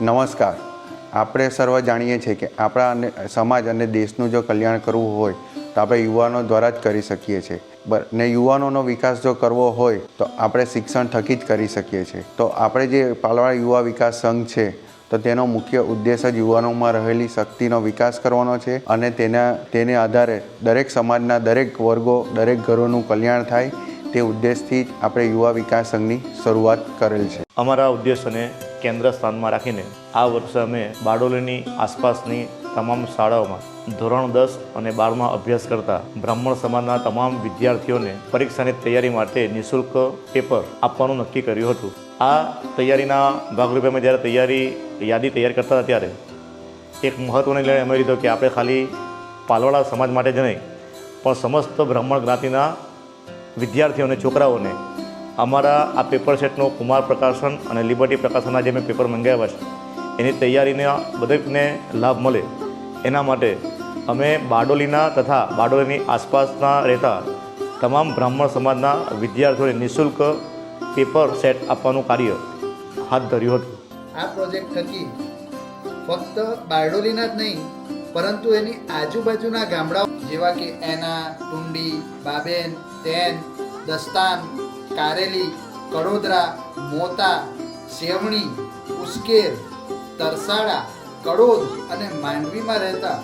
નમસ્કાર. આપણે સર્વ જાણીએ છીએ કે આપણા સમાજ અને દેશનું જો કલ્યાણ કરવું હોય તો આપણે યુવાનો દ્વારા જ કરી શકીએ છીએ. ને યુવાનોનો વિકાસ જો કરવો હોય તો આપણે શિક્ષણ થકી જ કરી શકીએ છીએ. તો આપણે જે પાલવાડા યુવા વિકાસ સંઘ છે તો તેનો મુખ્ય ઉદ્દેશ જ યુવાનોમાં રહેલી શક્તિનો વિકાસ કરવાનો છે અને તેને આધારે દરેક સમાજના દરેક વર્ગો, દરેક ઘરોનું કલ્યાણ થાય તે ઉદ્દેશથી જ આપણે યુવા વિકાસ સંઘની શરૂઆત કરેલ છે. અમારા ઉદ્દેશોને કેન્દ્ર સ્થાનમાં રાખીને આ વર્ષે અમે બારડોલીની આસપાસની તમામ શાળાઓમાં ધોરણ 10 અને 12માં અભ્યાસ કરતા બ્રાહ્મણ સમાજના તમામ વિદ્યાર્થીઓને પરીક્ષાની તૈયારી માટે નિઃશુલ્ક પેપર આપવાનું નક્કી કર્યું હતું. આ તૈયારીના ભાગરૂપે અમે જ્યારે યાદી તૈયાર કરતા હતા ત્યારે એક મહત્ત્વનો નિર્ણય અમે લીધો કે આપણે ખાલી પાલવાડા સમાજ માટે જ નહીં પણ સમસ્ત બ્રાહ્મણ જ્ઞાતિના વિદ્યાર્થીઓને, છોકરાઓને અમારા આ પેપર સેટનો કુમાર પ્રકાશન અને લિબર્ટી પ્રકાશનના જે મેં પેપર મંગાવ્યા છે એની તૈયારીના દરેકને લાભ મળે એના માટે અમે બારડોલીના તથા બારડોલીની આસપાસના રહેતા તમામ બ્રાહ્મણ સમાજના વિદ્યાર્થીઓને નિઃશુલ્ક પેપર સેટ આપવાનું કાર્ય હાથ ધર્યું હતું. આ પ્રોજેક્ટ થકી ફક્ત બારડોલીના જ નહીં પરંતુ એની આજુબાજુના ગામડાઓ જેવા કે એના, ટુંડી, બાબેન, તેન, દસ્તાન, કારેલી, કડોદરા, મોતા, સેવણી, ઉસ્કેર, તરસાડા, કડોદ અને માંડવીમાં રહેતા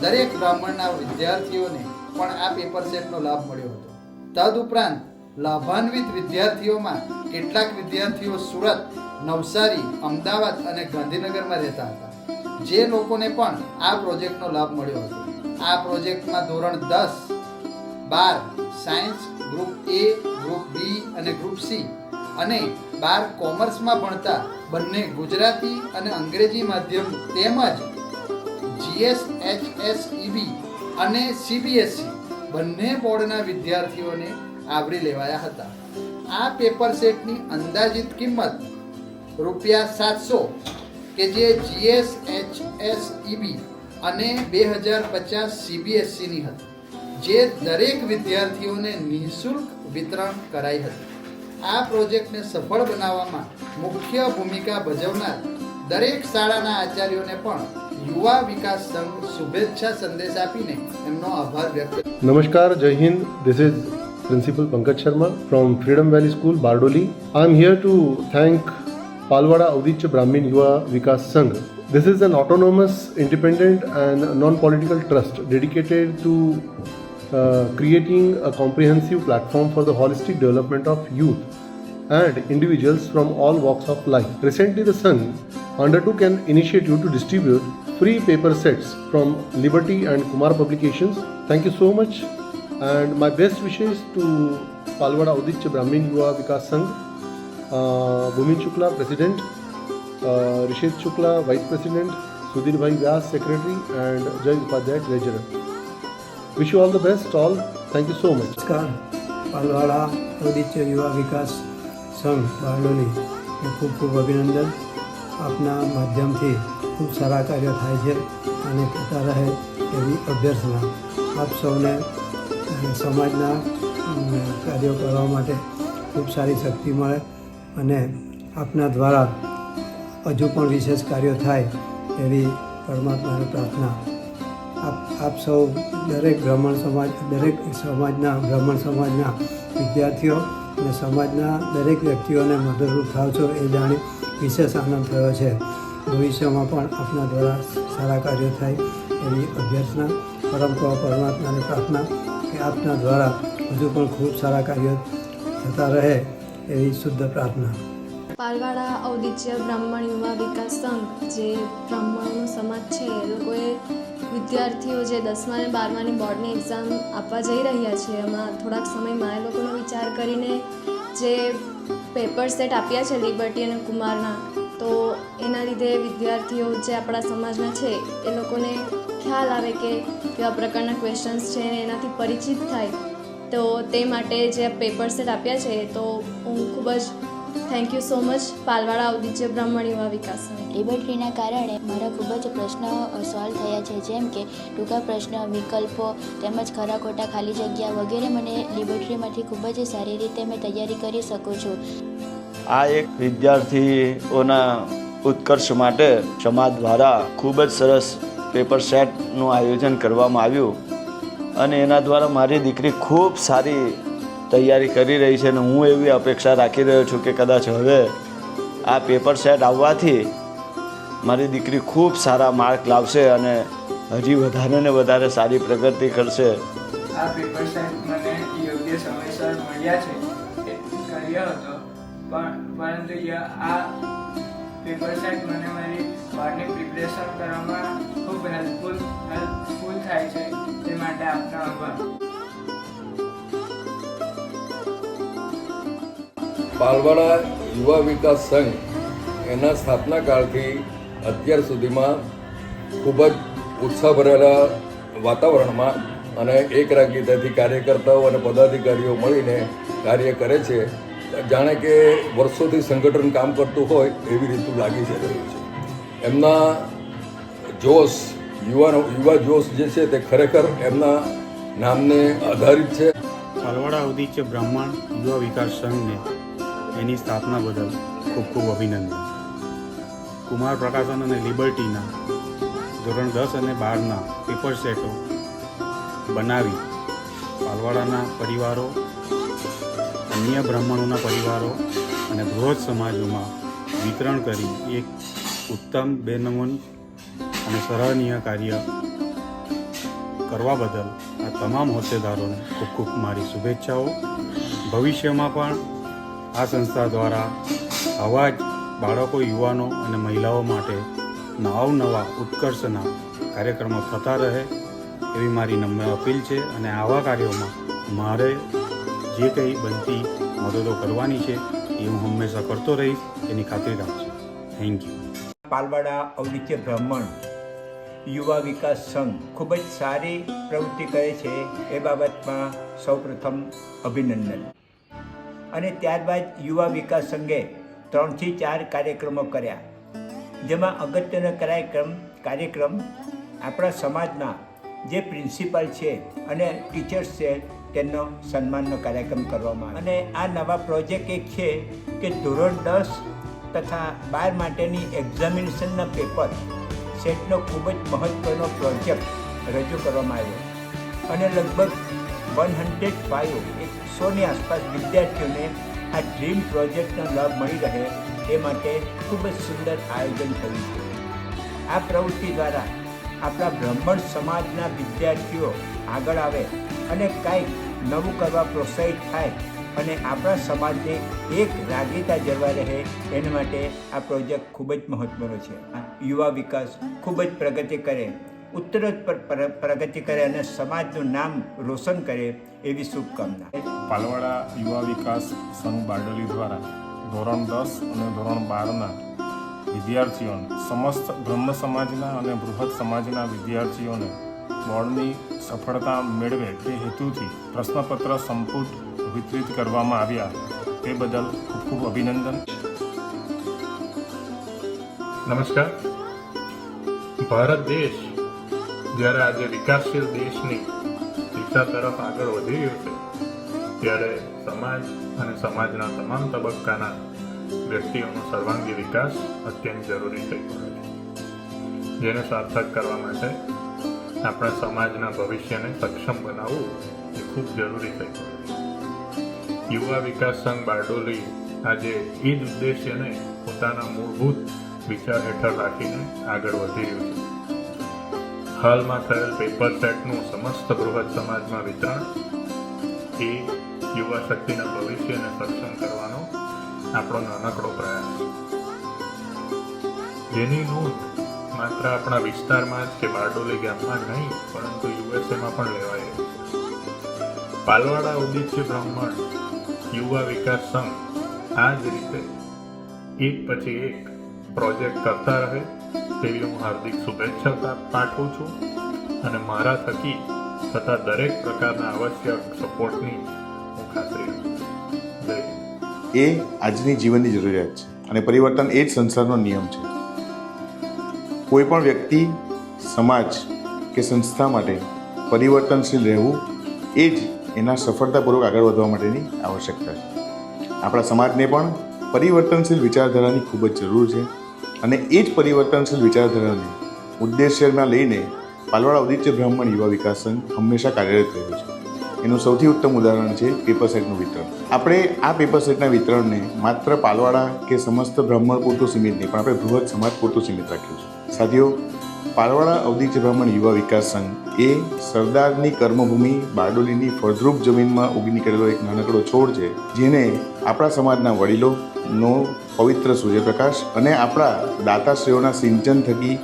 દરેક બ્રાહ્મણના વિદ્યાર્થીઓને પણ આ પેપર સેટનો લાભ મળ્યો હતો. તદુપરાંત લાભાન્વિત વિદ્યાર્થીઓમાં કેટલાક વિદ્યાર્થીઓ સુરત, નવસારી, અમદાવાદ અને ગાંધીનગરમાં રહેતા હતા, જે લોકોને પણ આ પ્રોજેક્ટનો લાભ મળ્યો હતો. આ પ્રોજેક્ટમાં ધોરણ 10, 12 science group A, group B અને ગ્રુપ C અને 12 કોમર્સમાં ભણતા બંને ગુજરાતી અને અંગ્રેજી માધ્યમ તેમજ GS, HSEB અને CBSE બંને બોર્ડના વિદ્યાર્થીઓને આવરી લેવાયા હતા. આ પેપર સેટની અંદાજિત કિંમત ₹700 કે જે GS, HSEB અને 2050 CBSEની હતી, જે દરેક વિદ્યાર્થીઓને નિઃશુલ્ક વિતરણ કરાઈ હતી. આ પ્રોજેક્ટને સફળ બનાવવામાં મુખ્ય ભૂમિકા ભજવનાર દરેક શાળાના આચાર્યોને પણ યુવા વિકાસ સંઘ શુભેચ્છા સંદેશ આપીને એમનો આભાર વ્યક્ત. Namaskar, Jai Hind. This is Principal Pankaj Sharma from Freedom Valley School, Bardoli. I am here to thank Palwada Auditya Brahmin Yuva Vikas Sangh. This is an autonomous, independent and non-political trust dedicated to creating a comprehensive platform for the holistic development of youth and individuals from all walks of life. Recently, the Sangh undertook an initiative to distribute free paper sets from Liberty and Kumar Publications. Thank you so much, and my best wishes to Palwada Auditya Brahmin Yuva Vikas Sangh, Bhumin Shukla, President, Rishet Shukla, Vice President, Sudhir Bhai Vyas, Secretary, and Jay Upadhyay, Treasurer. Wish you all the best, all. Thank you so much. નમસ્કાર. પાલવાડા અૌદિત્ય યુવા વિકાસ સંઘ બારડોલી ખૂબ ખૂબ અભિનંદન. આપના માધ્યમથી ખૂબ સારા કાર્યો થાય છે અને થતા રહે એવી અભ્યર્થના. આપ સૌને સમાજના કાર્યો કરવા માટે ખૂબ સારી શક્તિ મળે અને આપના દ્વારા હજુ પણ વિશેષ કાર્યો થાય એવી પરમાત્માની પ્રાર્થના. આપ સૌ દરેક બ્રાહ્મણ સમાજના વિદ્યાર્થીઓ અને સમાજના દરેક વ્યક્તિઓને મદદરૂપ થાવ છો એ જાણી વિશેષ આનંદ થયો છે. ભવિષ્યમાં પણ આપના દ્વારા સારા કાર્યો થાય એવી અભ્યર્થના. પરમાત્માની પ્રાર્થના કે આપના દ્વારા હજુ પણ ખૂબ સારા કાર્યો થતા રહે એવી શુદ્ધ પ્રાર્થના. પાલવાડા ઔદિત્ય બ્રાહ્મણ યુવા વિકાસ સંઘ જે બ્રાહ્મણનો સમાજ છે એ લોકોએ વિદ્યાર્થીઓ જે 10મા અને 12માની બોર્ડની એક્ઝામ આપવા જઈ રહ્યા છે એમાં થોડાક સમયમાં એ લોકોનો વિચાર કરીને જે પેપર સેટ આપ્યા છે લિબર્ટી અને કુમારના, તો એના લીધે વિદ્યાર્થીઓ જે આપણા સમાજના છે એ લોકોને ખ્યાલ આવે કે કેવા પ્રકારના ક્વેશ્ચન્સ છે અને એનાથી પરિચિત થાય. તો તે માટે જે પેપર સેટ આપ્યા છે તો હું ખૂબ જ થેન્ક યુ સો મચ પાલવાડા ઔદિત્ય બ્રાહ્મણ યુવા વિકાસ સંઘ. લિબર્ટીના કારણે મારા ખૂબ જ પ્રશ્નો સોલ્વ થયા છે, જેમ કે ટૂંકા પ્રશ્ન, વિકલ્પો તેમજ ખરા ખોટા ખાલી જગ્યા વગેરે મને લિબર્ટીમાંથી ખૂબ જ સારી રીતે મેં તૈયારી કરી શકું છું. આ એક વિદ્યાર્થીઓના ઉત્કર્ષ માટે સમાજ દ્વારા ખૂબ જ સરસ પેપર સેટનું આયોજન કરવામાં આવ્યું અને એના દ્વારા મારી દીકરી ખૂબ સારી તૈયારી કરી રહી છે અને હું એવી અપેક્ષા રાખી રહ્યો છું કે કદાચ હવે આ પેપર સેટ આવવાથી મારી દીકરી ખૂબ સારા માર્ક લાવશે અને હજી વધારે ને વધારે સારી પ્રગતિ કરશે. આ પેપર સેટ મને યોગ્ય સમયસર મળ્યા છે કર્યો હતો પરંતુ આ પેપર સેટ મને મારી બોર્ડની પ્રિપરેશન કરવામાં ખૂબ હેલ્પફુલ થાય છે તે માટે આપનો આભાર. પાલવાડા યુવા વિકાસ સંઘ એના સ્થાપના કાળથી અત્યાર સુધીમાં ખૂબ જ ઉત્સાહભરેલા વાતાવરણમાં અને એક રાગીતાથી કાર્યકર્તાઓ અને પદાધિકારીઓ મળીને કાર્ય કરે છે. જાણે કે વર્ષોથી સંગઠન કામ કરતું હોય એવી રીતનું લાગી છે રહ્યું છે. એમના જોશ યુવા જોશ જે છે તે ખરેખર એમના નામને આધારિત છે. પાલવાડા ઉદિત્ય બ્રાહ્મણ યુવા વિકાસ સંઘને એની સ્થાપના બદલ ખૂબ ખૂબ અભિનંદન. કુમાર પ્રકાશન અને લિબર્ટીના ધોરણ 10 અને 12ના પેપર સેટો બનાવી પાલવાડાના પરિવારો, અન્ય બ્રાહ્મણોના પરિવારો અને બૃહદ સમાજોમાં વિતરણ કરી એક ઉત્તમ, બેનમૂન અને સરાહનીય કાર્ય કરવા બદલ આ તમામ હોદ્દેદારોને ખૂબ ખૂબ મારી શુભેચ્છાઓ. ભવિષ્યમાં પણ આ સંસ્થા દ્વારા આવા જ બાળકો, યુવાનો અને મહિલાઓ માટે નવા ઉત્કર્ષના કાર્યક્રમો થતા રહે એવી મારી નમ્ર અપીલ છે અને આવા કાર્યોમાં મારે જે કંઈ બનતી મદદો કરવાની છે એ હું હંમેશા કરતો રહીશ એની ખાતરી રાખજો. Thank you. પાલવાડા ઔદિત્ય બ્રાહ્મણ યુવા વિકાસ સંઘ ખૂબ જ સારી પ્રવૃત્તિ કરે છે એ બાબતમાં સૌપ્રથમ અભિનંદન. અને ત્યારબાદ યુવા વિકાસ સંઘે 3 થી 4 કાર્યક્રમો કર્યા, જેમાં અગત્યનો કાર્યક્રમ આપણા સમાજના જે પ્રિન્સિપાલ છે અને ટીચર્સ છે તેમનો સન્માનનો કાર્યક્રમ કરવામાં અને આ નવા પ્રોજેક્ટ એક છે કે ધોરણ 10 તથા 12 માટેની એક્ઝામિનેશનના પેપર સેટનો ખૂબ જ મહત્ત્વનો પ્રોજેક્ટ રજૂ કરવામાં આવ્યો અને લગભગ 100ની આસપાસ વિદ્યાર્થીઓને આ ડ્રીમ પ્રોજેક્ટનો લાભ મળી રહે એ માટે ખૂબ જ સુંદર આયોજન થયું છે. આ પ્રવૃત્તિ દ્વારા આપણા બ્રાહ્મણ સમાજના વિદ્યાર્થીઓ આગળ આવે અને કંઈક નવું કરવા પ્રોત્સાહિત થાય અને આપણા સમાજને એક રાગીતા જળવાઈ રહે એના માટે આ પ્રોજેક્ટ ખૂબ જ મહત્ત્વનો છે. યુવા વિકાસ ખૂબ જ પ્રગતિ કરે, ઉત્તરોત્તર પ્રગતિ કરે અને સમાજનું નામ રોશન કરે એવી શુભકામના. પાલવાડા યુવા વિકાસ સંઘ બારડોલી દ્વારા ધોરણ 10 અને ધોરણ 12ના વિદ્યાર્થીઓને, સમસ્ત બ્રહ્મ સમાજના અને બૃહદ સમાજના વિદ્યાર્થીઓને બોર્ડની સફળતા મેળવે તે હેતુથી પ્રશ્નપત્ર સંપુટ વિતરિત કરવામાં આવ્યા તે બદલ ખૂબ ખૂબ અભિનંદન. નમસ્કાર. ભારત દેશ જ્યારે આજે વિકાસશીલ દેશની દિશા તરફ આગળ વધી રહ્યો છે ત્યારે સમાજ અને સમાજના તમામ તબક્કાના વ્યક્તિઓનો સર્વાંગી વિકાસ અત્યંત જરૂરી થઈ પડે છે, જેને સાર્થક કરવા માટે આપણા સમાજના ભવિષ્યને સક્ષમ બનાવવું એ ખૂબ જરૂરી થઈ પડે છે. યુવા વિકાસ સંઘ બારડોલી આજે એ જ ઉદ્દેશ્યને પોતાના મૂળભૂત વિચાર હેઠળ રાખીને આગળ વધી રહ્યું છે. હાલમાં થયેલ પેપર સેટનું સમસ્ત બૃહદ સમાજમાં વિતરણ એ યુવા શક્તિના ભવિષ્યને સક્ષમ કરવાનો આપણો નાનકડો પ્રયાસ છે, જેની નોંધ માત્ર આપણા વિસ્તારમાં જ કે બારડોલી ગામમાં નહીં પરંતુ યુએસએમાં પણ લેવાઈ રહી છે. પાલવાડા ઉદિત્ય બ્રાહ્મણ યુવા વિકાસ સંઘ આ જ રીતે એક પછી એક પ્રોજેક્ટ કરતા રહે તેવી હું હાર્દિક શુભેચ્છા પાઠવું છું અને મારા થકી થતા દરેક પ્રકારના આવશ્યક સપોર્ટની હું ખાતરી આપું છું. જય હિન્દ. એ આજની જીવનની જરૂરિયાત છે અને પરિવર્તન એ જ સંસારનો નિયમ છે. કોઈ પણ વ્યક્તિ, સમાજ કે સંસ્થા માટે પરિવર્તનશીલ રહેવું એ જ એના સફળતાપૂર્વક આગળ વધવા માટેની આવશ્યકતા છે. આપણા સમાજને પણ પરિવર્તનશીલ વિચારધારાની ખૂબ જ જરૂર છે અને એ જ પરિવર્તનશીલ વિચારધારાને ઉદ્દેશ્યમાં લઈને પાલવાડા ઔદિત્ય બ્રાહ્મણ યુવા વિકાસ સંઘ હંમેશા કાર્યરત રહ્યો છે. એનું સૌથી ઉત્તમ ઉદાહરણ છે પેપર સેટનું વિતરણ. આપણે આ પેપર સેટના વિતરણને માત્ર પાલવાડા કે સમસ્ત બ્રાહ્મણ પૂરતું સીમિત નહીં, પણ આપણે બૃહદ સમાજ પૂરતું સીમિત રાખ્યું છે. સાથીઓ, પાલવાડા ઔદિત્ય બ્રાહ્મણ યુવા વિકાસ સંઘ એ સરદારની કર્મભૂમિ બારડોલીની ફળદ્રુપ જમીનમાં ઉગી નીકળેલો એક નાનકડો છોડ છે, જેને આપણા સમાજના વડીલોનો પવિત્ર સૂર્યપ્રકાશ અને આપણા દાતાશ્રીઓના સિંચન થકી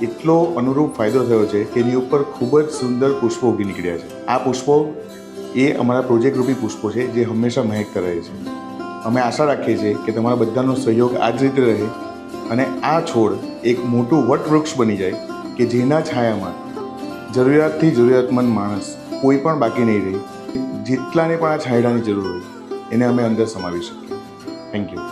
એટલો અનુરૂપ ફાયદો થયો છે કે એની ઉપર ખૂબ જ સુંદર પુષ્પો ઉગી નીકળ્યા છે. આ પુષ્પો એ અમારા પ્રોજેક્ટ રૂપી પુષ્પો છે જે હંમેશા મહેકતા રહે છે. અમે આશા રાખીએ છીએ કે તમારા બધાનો સહયોગ આ જ રીતે રહે અને આ છોડ એક મોટું વટવૃક્ષ બની જાય કે જેના છાયામાં જરૂરિયાતથી જરૂરિયાતમંદ માણસ કોઈ પણ બાકી નહીં રહે. જેટલાને પણ આ છાંયડાની જરૂર હોય એને અમે અંદર સમાવી શકીએ. Thank you.